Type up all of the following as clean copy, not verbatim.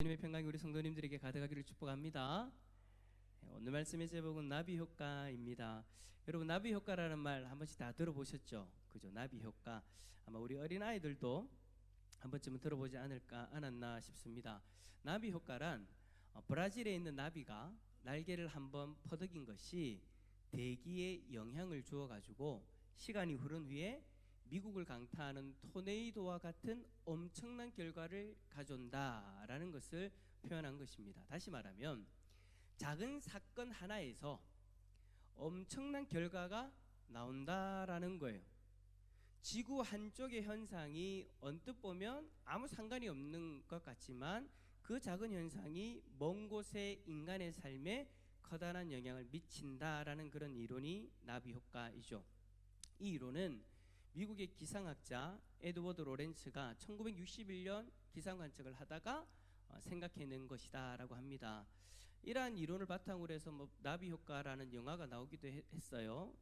주님의 평강이 우리 성도님들에게 가득하기를 축복합니다. 오늘 말씀의 제목은 나비 효과입니다. 여러분, 나비 효과라는 말 한 번씩 다 들어보셨죠? 그죠? 나비 효과. 아마 우리 어린 아이들도 한 번쯤은 들어보지 않았나 싶습니다. 나비 효과란 브라질에 있는 나비가 날개를 한번 퍼덕인 것이 대기에 영향을 주어 가지고 시간이 흐른 후에 미국을 강타하는 토네이도와 같은 엄청난 결과를 가져온다라는 것을 표현한 것입니다. 다시 말하면 작은 사건 하나에서 엄청난 결과가 나온다라는 거예요. 지구 한쪽의 현상이 언뜻 보면 아무 상관이 없는 것 같지만 그 작은 현상이 먼 곳의 인간의 삶에 커다란 영향을 미친다라는 그런 이론이 나비 효과이죠. 이 이론은 미국의 기상학자 에드워드 로렌츠가 1961년 기상 관측을 하다가 생각해낸 것이다 라고 합니다. 이러한 이론을 바탕으로 해서 나비 효과라는 영화가 나오기도 했어요.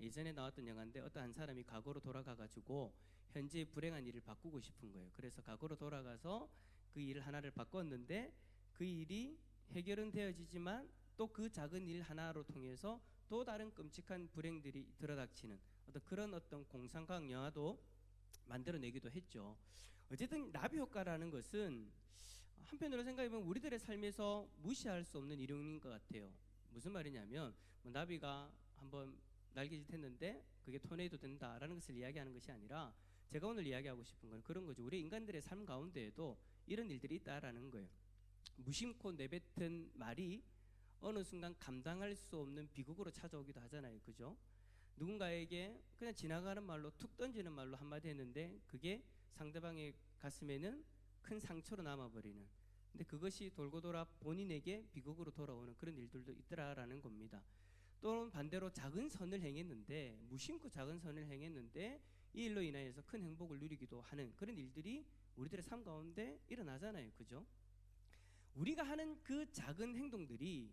예전에 나왔던 영화인데 어떤 한 사람이 과거로 돌아가 가지고 현재의 불행한 일을 바꾸고 싶은 거예요. 그래서 과거로 돌아가서 그 일 하나를 바꿨는데 그 일이 해결은 되어지지만 또 그 작은 일 하나로 통해서 또 다른 끔찍한 불행들이 들어닥치는 그런 공상과학 영화도 만들어내기도 했죠. 어쨌든 나비 효과라는 것은 한편으로 생각해보면 우리들의 삶에서 무시할 수 없는 이론인 것 같아요. 무슨 말이냐면 나비가 한번 날개짓 했는데 그게 토네이도 된다라는 것을 이야기하는 것이 아니라 제가 오늘 이야기하고 싶은 건 그런 거죠. 우리 인간들의 삶 가운데에도 이런 일들이 있다라는 거예요. 무심코 내뱉은 말이 어느 순간 감당할 수 없는 비극으로 찾아오기도 하잖아요. 그죠? 누군가에게 그냥 지나가는 말로 툭 던지는 말로 한마디 했는데 그게 상대방의 가슴에는 큰 상처로 남아버리는, 근데 그것이 돌고 돌아 본인에게 비극으로 돌아오는 그런 일들도 있더라라는 겁니다. 또는 반대로 작은 선을 행했는데 무심코 작은 선을 행했는데 이 일로 인하여서 큰 행복을 누리기도 하는 그런 일들이 우리들의 삶 가운데 일어나잖아요. 그죠? 우리가 하는 그 작은 행동들이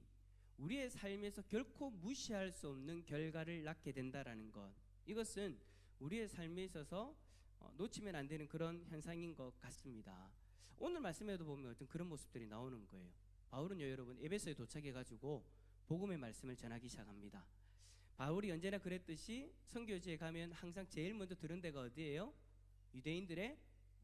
우리의 삶에서 결코 무시할 수 없는 결과를 낳게 된다라는 것, 이것은 우리의 삶에 있어서 놓치면 안 되는 그런 현상인 것 같습니다. 오늘 말씀에도 보면 어떤 그런 모습들이 나오는 거예요. 바울은요, 여러분, 에베소에 도착해가지고 복음의 말씀을 전하기 시작합니다. 바울이 언제나 그랬듯이 선교지에 가면 항상 제일 먼저 들은 데가 어디예요? 유대인들의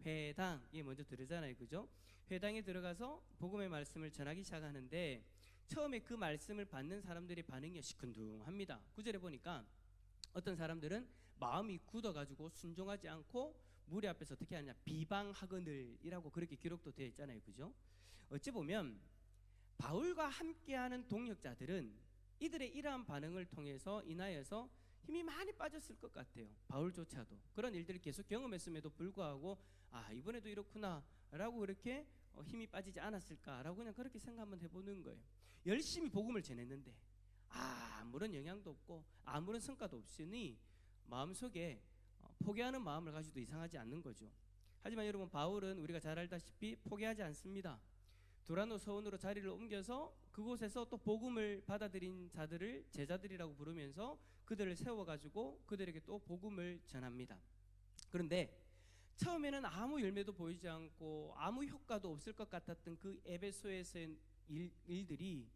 회당에 먼저 들으잖아요. 그죠? 회당에 들어가서 복음의 말씀을 전하기 시작하는데 처음에 그 말씀을 받는 사람들의 반응이 시큰둥합니다. 9절에 보니까 어떤 사람들은 마음이 굳어가지고 순종하지 않고 무리 앞에서 어떻게 하느냐, 비방하거늘이라고 그렇게 기록도 되어 있잖아요. 그죠? 어찌 보면 바울과 함께하는 동역자들은 이들의 이러한 반응을 통해서 인하여서 힘이 많이 빠졌을 것 같아요. 바울조차도 그런 일들을 계속 경험했음에도 불구하고 이번에도 이렇구나 라고 그렇게 힘이 빠지지 않았을까라고 그냥 그렇게 생각 한번 해보는 거예요. 열심히 복음을 전했는데 아무런 영향도 없고 아무런 성과도 없으니 마음속에 포기하는 마음을 가지고도 이상하지 않는 거죠. 하지만 여러분, 바울은 우리가 잘 알다시피 포기하지 않습니다. 두라노 서원으로 자리를 옮겨서 그곳에서 또 복음을 받아들인 자들을 제자들이라고 부르면서 그들을 세워가지고 그들에게 또 복음을 전합니다. 그런데 처음에는 아무 열매도 보이지 않고 아무 효과도 없을 것 같았던 그 에베소에서의 일들이,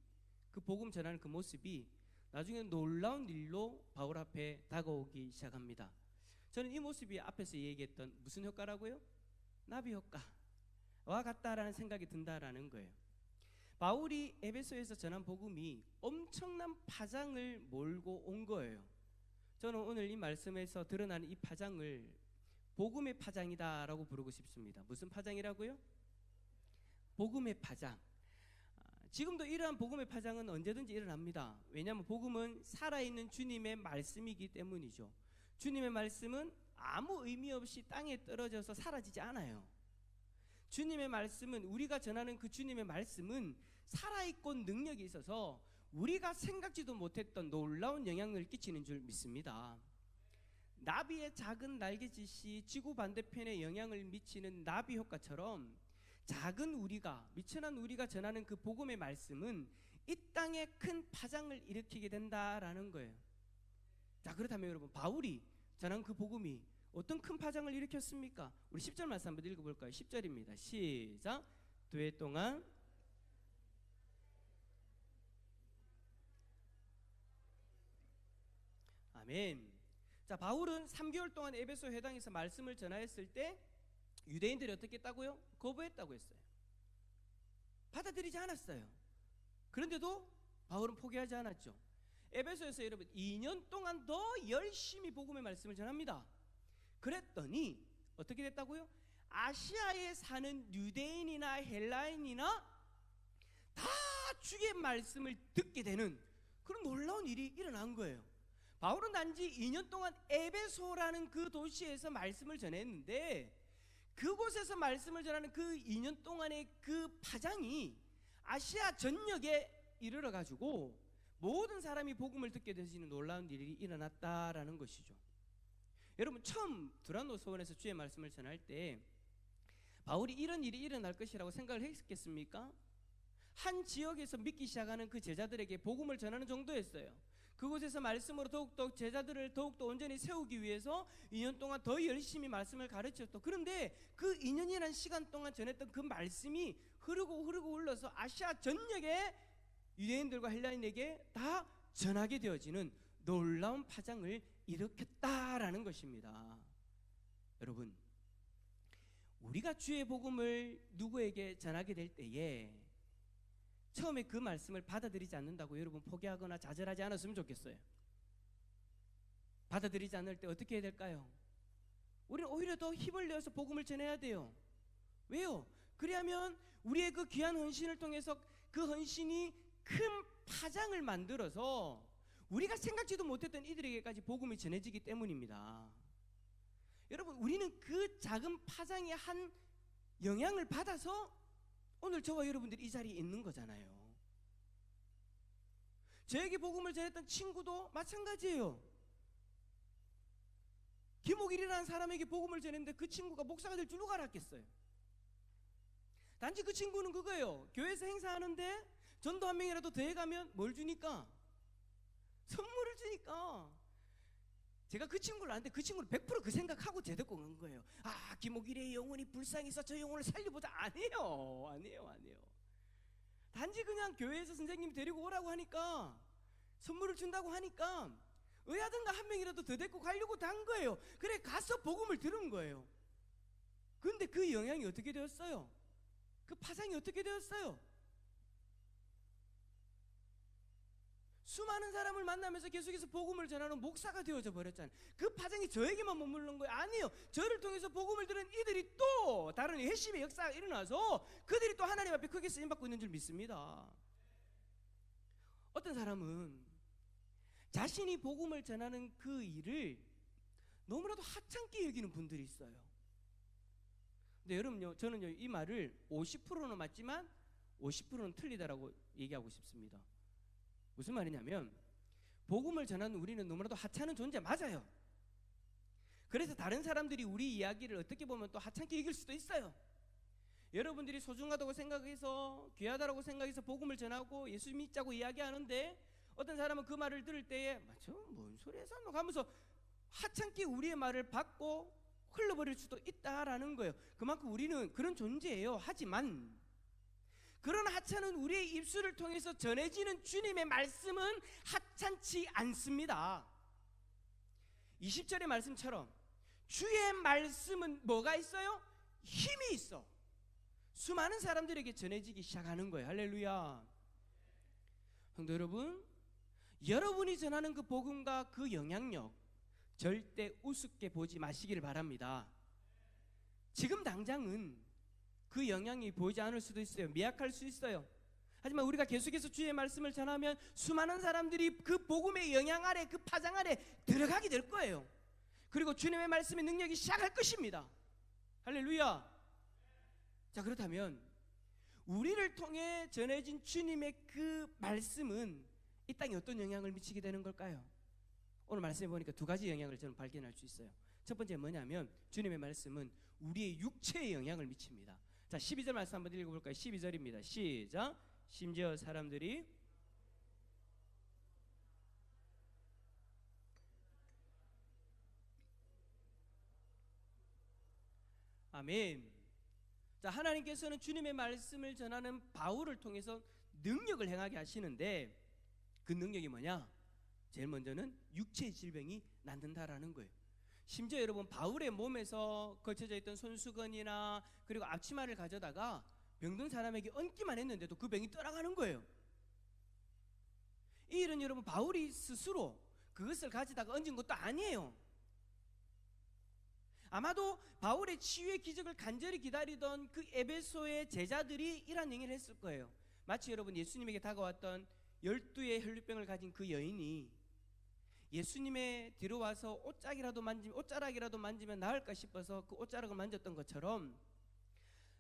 그 복음 전하는 그 모습이 나중에 놀라운 일로 바울 앞에 다가오기 시작합니다. 저는 이 모습이 앞에서 얘기했던 무슨 효과라고요? 나비 효과와 같다라는 생각이 든다라는 거예요. 바울이 에베소에서 전한 복음이 엄청난 파장을 몰고 온 거예요. 저는 오늘 이 말씀에서 드러나는 이 파장을 복음의 파장이다라고 부르고 싶습니다. 무슨 파장이라고요? 복음의 파장. 지금도 이러한 복음의 파장은 언제든지 일어납니다. 왜냐하면 복음은 살아있는 주님의 말씀이기 때문이죠. 주님의 말씀은 아무 의미 없이 땅에 떨어져서 사라지지 않아요. 주님의 말씀은, 우리가 전하는 그 주님의 말씀은 살아있고 능력이 있어서 우리가 생각지도 못했던 놀라운 영향을 끼치는 줄 믿습니다. 나비의 작은 날개짓이 지구 반대편에 영향을 미치는 나비 효과처럼 작은 우리가, 미천한 우리가 전하는 그 복음의 말씀은 이 땅에 큰 파장을 일으키게 된다라는 거예요. 자, 그렇다면 여러분, 바울이 전한 그 복음이 어떤 큰 파장을 일으켰습니까? 우리 10절 말씀 한번 읽어볼까요? 10절입니다. 시작. 두 해 동안 아멘. 자, 바울은 3개월 동안 에베소 회당에서 말씀을 전하였을 때 유대인들이 어떻게 했다고요? 거부했다고 했어요. 받아들이지 않았어요. 그런데도 바울은 포기하지 않았죠. 에베소에서 여러분 2년 동안 더 열심히 복음의 말씀을 전합니다. 그랬더니 어떻게 됐다고요? 아시아에 사는 유대인이나 헬라인이나 다 주의 말씀을 듣게 되는 그런 놀라운 일이 일어난 거예요. 바울은 단지 2년 동안 에베소라는 그 도시에서 말씀을 전했는데 그곳에서 말씀을 전하는 그 2년 동안의 그 파장이 아시아 전역에 이르러 가지고 모든 사람이 복음을 듣게 되시는 놀라운 일이 일어났다라는 것이죠. 여러분, 처음 두란노 서원에서 주의 말씀을 전할 때 바울이 이런 일이 일어날 것이라고 생각을 했겠습니까? 한 지역에서 믿기 시작하는 그 제자들에게 복음을 전하는 정도였어요. 그곳에서 말씀으로 더욱더 제자들을 더욱더 온전히 세우기 위해서 2년 동안 더 열심히 말씀을 가르쳤죠. 그런데 그 2년이라는 시간 동안 전했던 그 말씀이 흐르고 흘러서 아시아 전역에 유대인들과 헬라인에게 다 전하게 되어지는 놀라운 파장을 일으켰다라는 것입니다. 여러분, 우리가 주의 복음을 누구에게 전하게 될 때에 처음에 그 말씀을 받아들이지 않는다고 여러분 포기하거나 좌절하지 않았으면 좋겠어요. 받아들이지 않을 때 어떻게 해야 될까요? 우리는 오히려 더 힘을 내어서 복음을 전해야 돼요. 왜요? 그리하면 우리의 그 귀한 헌신을 통해서 그 헌신이 큰 파장을 만들어서 우리가 생각지도 못했던 이들에게까지 복음이 전해지기 때문입니다. 여러분, 우리는 그 작은 파장의 한 영향을 받아서 오늘 저와 여러분들이 이 자리에 있는 거잖아요. 저에게 복음을 전했던 친구도 마찬가지예요. 김옥일이라는 사람에게 복음을 전했는데 그 친구가 목사가 될 줄 누가 알았겠어요? 단지 그 친구는 그거예요. 교회에서 행사하는데 전도 한 명이라도 더해가면 뭘 주니까? 선물을 주니까. 제가 그 친구를 아는데 그 친구는 100% 그 생각하고 제 데리고 간 거예요. 아, 김옥일의 영혼이 불쌍해서 저 영혼을 살려보자. 아니에요. 단지 그냥 교회에서 선생님 데리고 오라고 하니까, 선물을 준다고 하니까 의하든가 한 명이라도 더 데리고 가려고 단 거예요. 그래 가서 복음을 들은 거예요. 그런데 그 영향이 어떻게 되었어요? 그 파장이 어떻게 되었어요? 수많은 사람을 만나면서 계속해서 복음을 전하는 목사가 되어져 버렸잖아요. 그 파장이 저에게만 머무른 거예요? 아니요. 저를 통해서 복음을 들은 이들이 또 다른 회심의 역사가 일어나서 그들이 또 하나님 앞에 크게 쓰임받고 있는 줄 믿습니다. 어떤 사람은 자신이 복음을 전하는 그 일을 너무나도 하찮게 여기는 분들이 있어요. 근데 여러분요, 저는요 이 말을 50%는 맞지만 50%는 틀리다라고 얘기하고 싶습니다. 무슨 말이냐면 복음을 전하는 우리는 너무나도 하찮은 존재 맞아요. 그래서 다른 사람들이 우리 이야기를 어떻게 보면 또 하찮게 여길 수도 있어요. 여러분들이 소중하다고 생각해서 귀하다고 생각해서 복음을 전하고 예수 믿자고 이야기하는데 어떤 사람은 그 말을 들을 때에 뭔 소리 해서 하면서 하찮게 우리의 말을 받고 흘러버릴 수도 있다라는 거예요. 그만큼 우리는 그런 존재예요. 하지만 그런 하찮은 우리의 입술을 통해서 전해지는 주님의 말씀은 하찮지 않습니다. 20절의 말씀처럼 주의 말씀은 뭐가 있어요? 힘이 있어. 수많은 사람들에게 전해지기 시작하는 거예요. 할렐루야. 성도 여러분, 여러분이 전하는 그 복음과 그 영향력 절대 우습게 보지 마시기를 바랍니다. 지금 당장은 그 영향이 보이지 않을 수도 있어요. 미약할 수 있어요. 하지만 우리가 계속해서 주의 말씀을 전하면 수많은 사람들이 그 복음의 영향 아래, 그 파장 아래 들어가게 될 거예요. 그리고 주님의 말씀의 능력이 시작할 것입니다. 할렐루야. 자, 그렇다면 우리를 통해 전해진 주님의 그 말씀은 이 땅에 어떤 영향을 미치게 되는 걸까요? 오늘 말씀해 보니까 두 가지 영향을 저는 발견할 수 있어요. 첫 번째 뭐냐면 주님의 말씀은 우리의 육체에 영향을 미칩니다. 자, 12절 말씀 한번 읽어볼까요? 12절입니다. 시작. 심지어 사람들이 아멘. 자, 하나님께서는 주님의 말씀을 전하는 바울을 통해서 능력을 행하게 하시는데 그 능력이 뭐냐? 제일 먼저는 육체의 질병이 낫는다라는 거예요. 심지어 여러분, 바울의 몸에서 걸쳐져 있던 손수건이나 그리고 앞치마를 가져다가 병든 사람에게 얹기만 했는데도 그 병이 떠나가는 거예요. 이 일은 여러분, 바울이 스스로 그것을 가져다가 얹은 것도 아니에요. 아마도 바울의 치유의 기적을 간절히 기다리던 그 에베소의 제자들이 이러한 행위를 했을 거예요. 마치 여러분, 예수님에게 다가왔던 12의 혈류병을 가진 그 여인이 예수님의 뒤로 와서 옷자락이라도 만지면 나을까 싶어서 그 옷자락을 만졌던 것처럼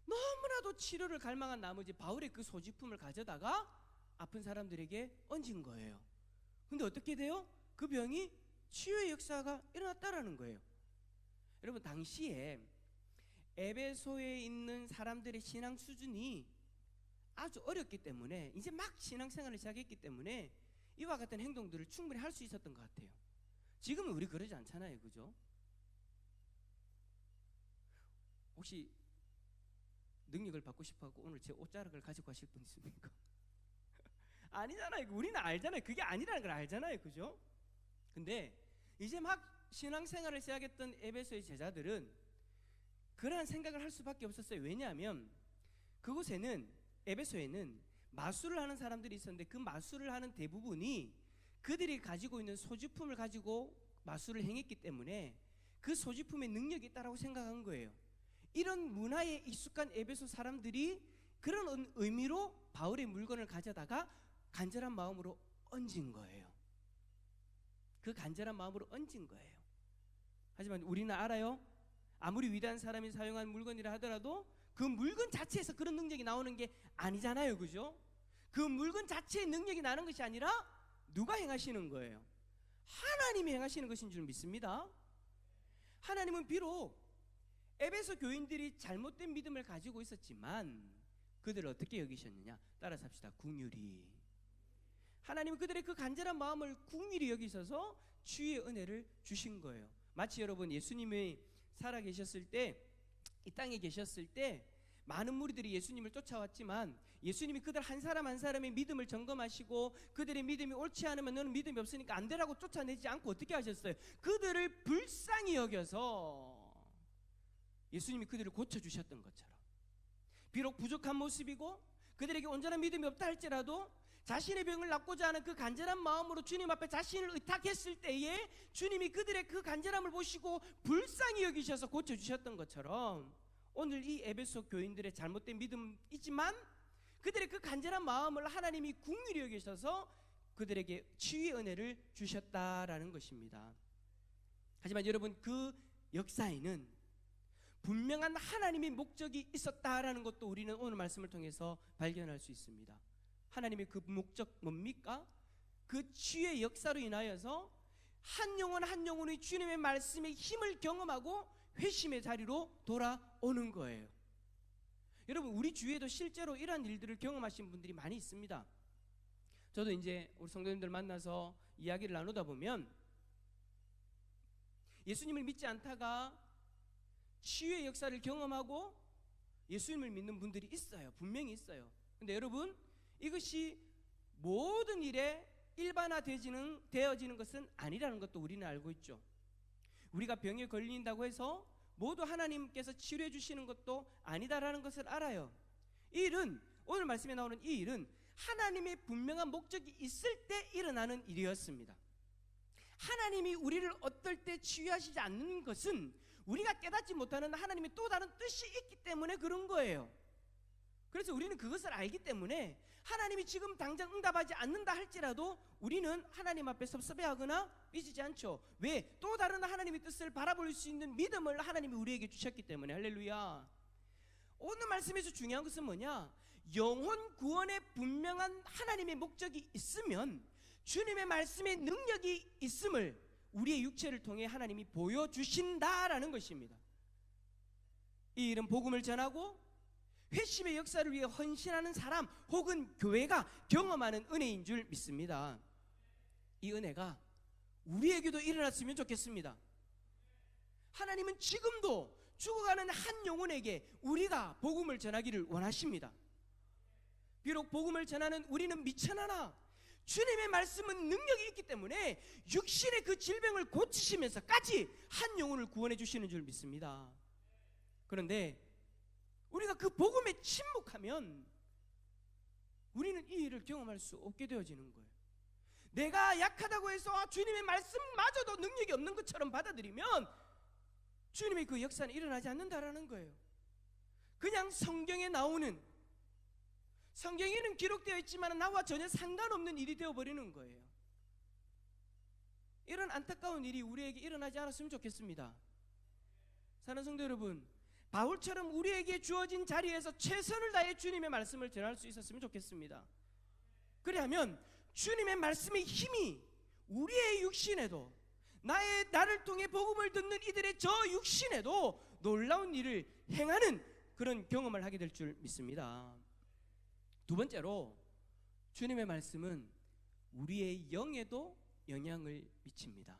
너무나도 치료를 갈망한 나머지 바울의 그 소지품을 가져다가 아픈 사람들에게 얹은 거예요. 근데 어떻게 돼요? 그 병이 치유의 역사가 일어났다라는 거예요. 여러분, 당시에 에베소에 있는 사람들의 신앙 수준이 아주 어렸기 때문에, 이제 막 신앙생활을 시작했기 때문에 이와 같은 행동들을 충분히 할 수 있었던 것 같아요. 지금은 우리 그러지 않잖아요, 그죠? 혹시 능력을 받고 싶어하고 오늘 제 옷자락을 가지고 가실 분 있습니까? 아니잖아요. 우리는 알잖아요. 그게 아니라는 걸 알잖아요, 그죠? 근데 이제 막 신앙생활을 시작했던 에베소의 제자들은 그러한 생각을 할 수밖에 없었어요. 왜냐하면 그곳에는, 에베소에는 마술을 하는 사람들이 있었는데 그 마술을 하는 대부분이 그들이 가지고 있는 소지품을 가지고 마술을 행했기 때문에 그 소지품의 능력이 있다라고 생각한 거예요. 이런 문화에 익숙한 에베소 사람들이 그런 의미로 바울의 물건을 가져다가 간절한 마음으로 얹은 거예요. 그 간절한 마음으로 얹은 거예요. 하지만 우리는 알아요. 아무리 위대한 사람이 사용한 물건이라 하더라도 그 물건 자체에서 그런 능력이 나오는 게 아니잖아요, 그죠? 그 물건 자체의 능력이 나는 것이 아니라 누가 행하시는 거예요? 하나님이 행하시는 것인 줄 믿습니다. 하나님은 비록 에베소 교인들이 잘못된 믿음을 가지고 있었지만 그들을 어떻게 여기셨느냐? 따라서 합시다. 긍휼히. 하나님은 그들의 그 간절한 마음을 긍휼히 여기셔서 치유의 은혜를 주신 거예요. 마치 여러분, 예수님이 살아 계셨을 때, 이 땅에 계셨을 때 많은 무리들이 예수님을 쫓아왔지만 예수님이 그들 한 사람 한 사람의 믿음을 점검하시고 그들의 믿음이 옳지 않으면 너는 믿음이 없으니까 안 되라고 쫓아내지 않고 어떻게 하셨어요? 그들을 불쌍히 여겨서 예수님이 그들을 고쳐주셨던 것처럼, 비록 부족한 모습이고 그들에게 온전한 믿음이 없다 할지라도 자신의 병을 낫고자 하는 그 간절한 마음으로 주님 앞에 자신을 의탁했을 때에 주님이 그들의 그 간절함을 보시고 불쌍히 여기셔서 고쳐주셨던 것처럼 오늘 이 에베소 교인들의 잘못된 믿음이지만 그들의 그 간절한 마음을 하나님이 긍휼히 여기셔서 그들에게 치유의 은혜를 주셨다라는 것입니다. 하지만 여러분, 그 역사에는 분명한 하나님의 목적이 있었다라는 것도 우리는 오늘 말씀을 통해서 발견할 수 있습니다. 하나님의 그 목적 뭡니까? 그 치유의 역사로 인하여서 한 영혼 한 영혼이 주님의 말씀의 힘을 경험하고 회심의 자리로 돌아오는 거예요. 여러분, 우리 주위에도 실제로 이러한 일들을 경험하신 분들이 많이 있습니다. 저도 이제 우리 성도님들 만나서 이야기를 나누다 보면 예수님을 믿지 않다가 치유의 역사를 경험하고 예수님을 믿는 분들이 있어요. 분명히 있어요. 근데 여러분, 이것이 모든 일에 일반화되어지는 것은 아니라는 것도 우리는 알고 있죠. 우리가 병에 걸린다고 해서 모두 하나님께서 치료해 주시는 것도 아니다라는 것을 알아요. 이 일은, 오늘 말씀에 나오는 이 일은 하나님의 분명한 목적이 있을 때 일어나는 일이었습니다. 하나님이 우리를 어떨 때 치유하시지 않는 것은 우리가 깨닫지 못하는 하나님의 또 다른 뜻이 있기 때문에 그런 거예요. 그래서 우리는 그것을 알기 때문에 하나님이 지금 당장 응답하지 않는다 할지라도 우리는 하나님 앞에 섭섭해하거나 삐지지 않죠. 왜? 또 다른 하나님의 뜻을 바라볼 수 있는 믿음을 하나님이 우리에게 주셨기 때문에. 할렐루야. 오늘 말씀에서 중요한 것은 뭐냐? 영혼 구원에 분명한 하나님의 목적이 있으면 주님의 말씀의 능력이 있음을 우리의 육체를 통해 하나님이 보여주신다라는 것입니다. 이 일은 복음을 전하고 회심의 역사를 위해 헌신하는 사람 혹은 교회가 경험하는 은혜인 줄 믿습니다. 이 은혜가 우리에게도 일어났으면 좋겠습니다. 하나님은 지금도 죽어가는 한 영혼에게 우리가 복음을 전하기를 원하십니다. 비록 복음을 전하는 우리는 미천하나 주님의 말씀은 능력이 있기 때문에 육신의 그 질병을 고치시면서까지 한 영혼을 구원해 주시는 줄 믿습니다. 그런데 우리가 그 복음에 침묵하면 우리는 이 일을 경험할 수 없게 되어지는 거예요. 내가 약하다고 해서 주님의 말씀마저도 능력이 없는 것처럼 받아들이면 주님의 그 역사는 일어나지 않는다라는 거예요. 그냥 성경에 나오는, 성경에는 기록되어 있지만 나와 전혀 상관없는 일이 되어버리는 거예요. 이런 안타까운 일이 우리에게 일어나지 않았으면 좋겠습니다. 사랑하는 성도 여러분, 바울처럼 우리에게 주어진 자리에서 최선을 다해 주님의 말씀을 전할 수 있었으면 좋겠습니다. 그리하면 주님의 말씀의 힘이 우리의 육신에도, 나를 통해 복음을 듣는 이들의 저 육신에도 놀라운 일을 행하는 그런 경험을 하게 될 줄 믿습니다. 두 번째로, 주님의 말씀은 우리의 영에도 영향을 미칩니다.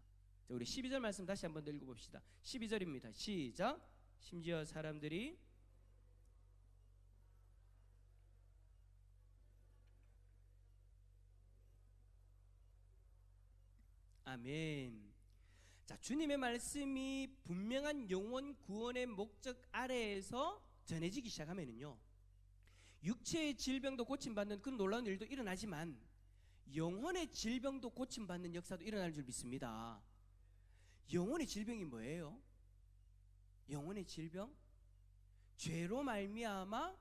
자, 우리 12절 말씀 다시 한번 더 읽어봅시다. 12절입니다. 시작. 심지어 사람들이 아멘. 자, 주님의 말씀이 분명한 영혼 구원의 목적 아래에서 전해지기 시작하면은요, 육체의 질병도 고침받는 그 놀라운 일도 일어나지만 영혼의 질병도 고침받는 역사도 일어날 줄 믿습니다. 영혼의 질병이 뭐예요? 영혼의 질병? 죄로 말미암아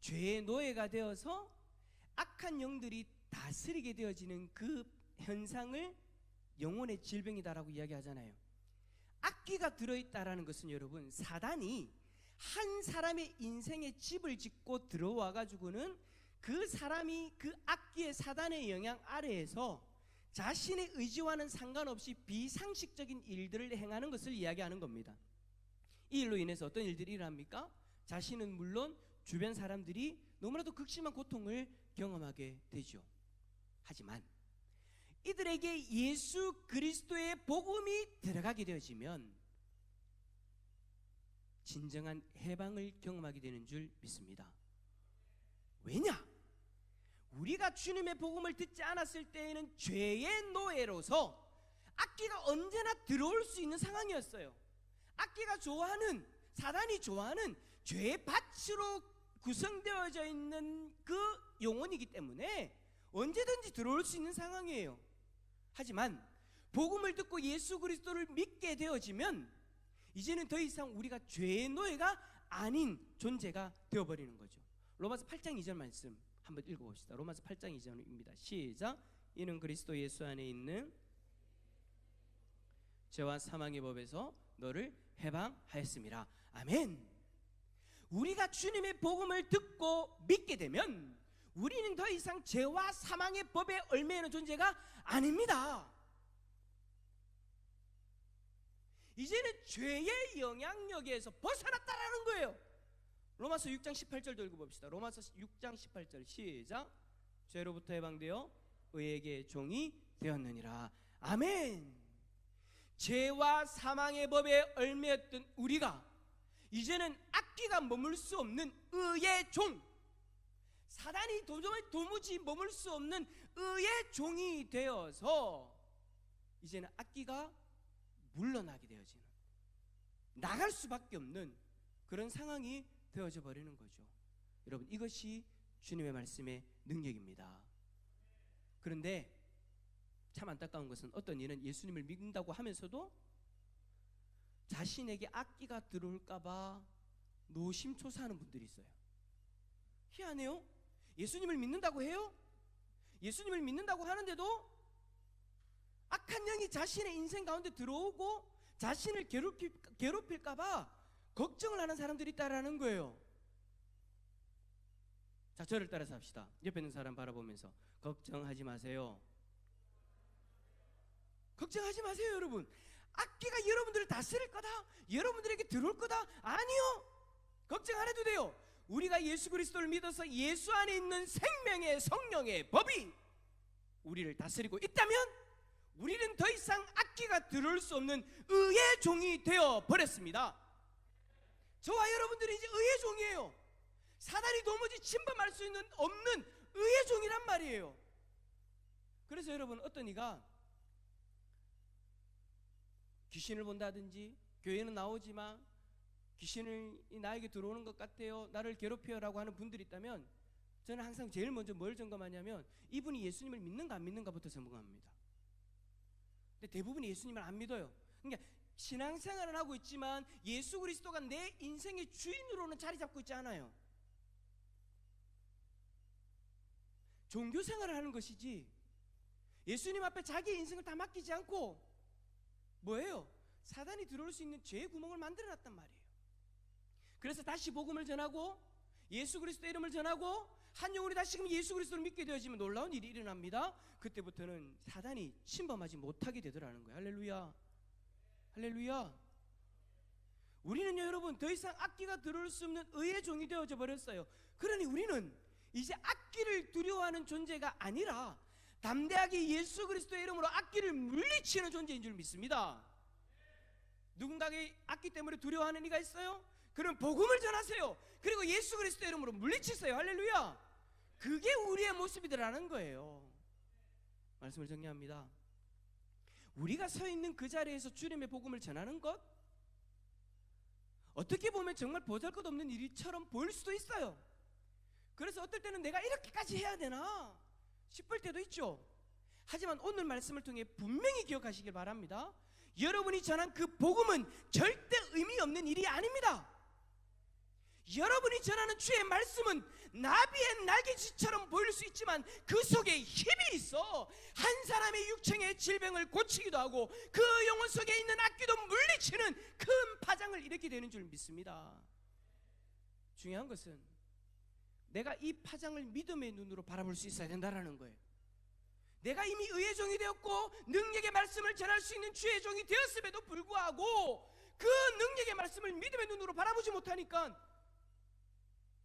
죄의 노예가 되어서 악한 영들이 다스리게 되어지는 그 현상을 영혼의 질병이다라고 이야기하잖아요. 악귀가 들어있다라는 것은 여러분, 사단이 한 사람의 인생에 집을 짓고 들어와 가지고는 그 사람이 그 악귀의 사단의 영향 아래에서 자신의 의지와는 상관없이 비상식적인 일들을 행하는 것을 이야기하는 겁니다. 이 일로 인해서 어떤 일들이 일어납니까? 자신은 물론 주변 사람들이 너무나도 극심한 고통을 경험하게 되죠. 하지만 이들에게 예수 그리스도의 복음이 들어가게 되어지면 진정한 해방을 경험하게 되는 줄 믿습니다. 왜냐? 우리가 주님의 복음을 듣지 않았을 때에는 죄의 노예로서 악귀가 언제나 들어올 수 있는 상황이었어요. 악귀가 좋아하는, 사단이 좋아하는 죄의 밭으로 구성되어져 있는 그 영혼이기 때문에 언제든지 들어올 수 있는 상황이에요. 하지만 복음을 듣고 예수 그리스도를 믿게 되어지면 이제는 더 이상 우리가 죄의 노예가 아닌 존재가 되어버리는 거죠. 로마서 8장 2절 말씀 한번 읽어봅시다. 로마서 8장 2절입니다. 시작. 이는 그리스도 예수 안에 있는 죄와 사망의 법에서 너를 해방하였음이라. 아멘. 우리가 주님의 복음을 듣고 믿게 되면 우리는 더 이상 죄와 사망의 법에 얽매이는 존재가 아닙니다. 이제는 죄의 영향력에서 벗어났다라는 거예요. 로마서 6장 18절도 읽어봅시다. 로마서 6장 18절 시작. 죄로부터 해방되어 의에게 종이 되었느니라. 아멘. 죄와 사망의 법에 얽매였던 우리가 이제는 악귀가 머물 수 없는 의의 종, 사단이 도무지 머물 수 없는 의의 종이 되어서 이제는 악귀가 물러나게 되어지는, 나갈 수밖에 없는 그런 상황이 되어져 버리는 거죠. 여러분, 이것이 주님의 말씀의 능력입니다. 그런데 참 안타까운 것은 어떤 이는 예수님을 믿는다고 하면서도 자신에게 악귀가 들어올까봐 노심초사하는 분들이 있어요. 희한해요. 예수님을 믿는다고 해요? 예수님을 믿는다고 하는데도 악한 영이 자신의 인생 가운데 들어오고 자신을 괴롭힐까봐 걱정을 하는 사람들이 있다라는 거예요. 자, 저를 따라서 합시다. 옆에 있는 사람 바라보면서 걱정하지 마세요. 걱정하지 마세요, 여러분. 악귀가 여러분들을 다스릴 거다, 여러분들에게 들어올 거다? 아니요. 걱정 안 해도 돼요. 우리가 예수 그리스도를 믿어서 예수 안에 있는 생명의 성령의 법이 우리를 다스리고 있다면 우리는 더 이상 악귀가 들어올 수 없는 의의 종이 되어 버렸습니다. 저와 여러분들이 이제 의의 종이에요. 사단이 도무지 침범할 수 없는 의의 종이란 말이에요. 그래서 여러분, 어떤 이가 귀신을 본다든지 교회는 나오지 마, 귀신이 나에게 들어오는 것 같아요, 나를 괴롭혀라고 하는 분들이 있다면 저는 항상 제일 먼저 뭘 점검하냐면 이분이 예수님을 믿는가 안 믿는가부터 점검합니다. 근데 대부분이 예수님을 안 믿어요. 그러니까 신앙생활은 하고 있지만 예수 그리스도가 내 인생의 주인으로는 자리 잡고 있지 않아요. 종교생활을 하는 것이지 예수님 앞에 자기 인생을 다 맡기지 않고 뭐예요? 사단이 들어올 수 있는 죄의 구멍을 만들어놨단 말이에요. 그래서 다시 복음을 전하고 예수 그리스도의 이름을 전하고 한 영혼이 다시금 예수 그리스도를 믿게 되어지면 놀라운 일이 일어납니다. 그때부터는 사단이 침범하지 못하게 되더라는 거예요. 할렐루야, 할렐루야. 우리는요 여러분, 더 이상 악기가 들어올 수 없는 의의 종이 되어져 버렸어요. 그러니 우리는 이제 악기를 두려워하는 존재가 아니라 담대하게 예수 그리스도의 이름으로 악기를 물리치는 존재인 줄 믿습니다. 누군가의 악기 때문에 두려워하는 이가 있어요? 그럼 복음을 전하세요. 그리고 예수 그리스도의 이름으로 물리치세요. 할렐루야. 그게 우리의 모습이더라는 거예요. 말씀을 정리합니다. 우리가 서 있는 그 자리에서 주님의 복음을 전하는 것, 어떻게 보면 정말 보잘것없는 일처럼 보일 수도 있어요. 그래서 어떨 때는 내가 이렇게까지 해야 되나 싶을 때도 있죠. 하지만 오늘 말씀을 통해 분명히 기억하시길 바랍니다. 여러분이 전한 그 복음은 절대 의미 없는 일이 아닙니다. 여러분이 전하는 주의 말씀은 나비의 날개짓처럼 보일 수 있지만 그 속에 힘이 있어 한 사람의 육체의 질병을 고치기도 하고 그 영혼 속에 있는 악귀도 물리치는 큰 파장을 일으키게 되는 줄 믿습니다. 중요한 것은 내가 이 파장을 믿음의 눈으로 바라볼 수 있어야 된다는 거예요. 내가 이미 의의 종이 되었고 능력의 말씀을 전할 수 있는 주의 종이 되었음에도 불구하고 그 능력의 말씀을 믿음의 눈으로 바라보지 못하니까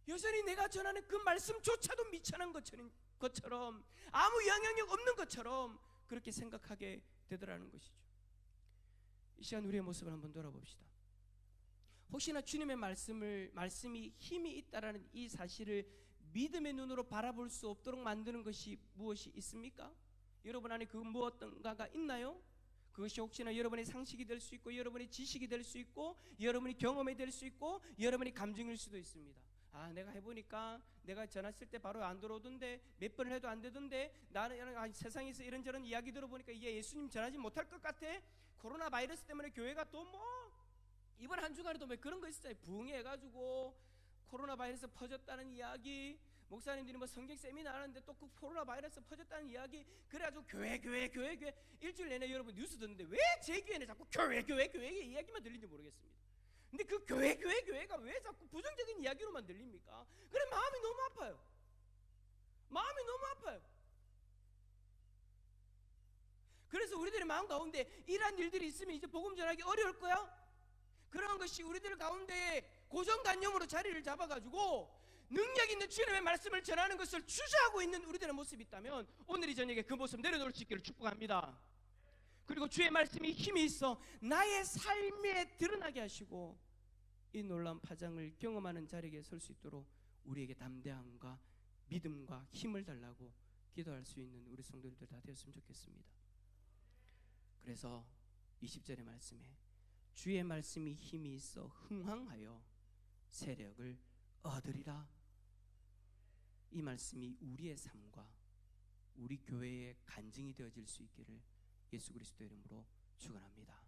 여전히 내가 전하는 그 말씀조차도 미천한 것처럼 아무 영향력 없는 것처럼 그렇게 생각하게 되더라는 것이죠. 이 시간 우리의 모습을 한번 돌아봅시다. 혹시나 주님의 말씀이 힘이 있다라는 이 사실을 믿음의 눈으로 바라볼 수 없도록 만드는 것이 무엇이 있습니까? 여러분 안에 그 무엇인가가 있나요? 그것이 혹시나 여러분의 상식이 될 수 있고 여러분의 지식이 될 수 있고 여러분의 경험이 될 수 있고 여러분의 감정일 수도 있습니다. 아, 내가 해보니까 내가 전화했을 때 바로 안 들어오던데 몇 번을 해도 안 되던데 나는 세상에서 이런저런 이야기 들어보니까 이게 예수님 전하지 못할 것 같아. 코로나 바이러스 때문에 교회가 또 뭐 이번 한 주간에도 왜 그런 거 있었잖아요. 부흥해가지고 코로나 바이러스 퍼졌다는 이야기, 목사님들이 뭐 성경 세미나 하는데 또 그 코로나 바이러스 퍼졌다는 이야기, 그래가지고 교회 일주일 내내 여러분 뉴스 듣는데 왜 제 귀에는 자꾸 교회 이야기만 들리는지 모르겠습니다. 근데 그 교회가 왜 자꾸 부정적인 이야기로만 들립니까? 그래 마음이 너무 아파요. 마음이 너무 아파요. 그래서 우리들의 마음 가운데 이러한 일들이 있으면 이제 복음 전하기 어려울 거야? 그런 것이 우리들 가운데 고정관념으로 자리를 잡아가지고 능력 있는 주님의 말씀을 전하는 것을 주저하고 있는 우리들의 모습이 있다면 오늘 이 저녁에 그 모습 내려놓을 수 있기를 축복합니다. 그리고 주의 말씀이 힘이 있어 나의 삶에 드러나게 하시고 이 놀라운 파장을 경험하는 자리에 설 수 있도록 우리에게 담대함과 믿음과 힘을 달라고 기도할 수 있는 우리 성도들 다 되었으면 좋겠습니다. 그래서 20절의 말씀에 주의 말씀이 힘이 있어 흥황하여 세력을 얻으리라. 이 말씀이 우리의 삶과 우리 교회의 간증이 되어질 수 있기를 예수 그리스도의 이름으로 축원합니다.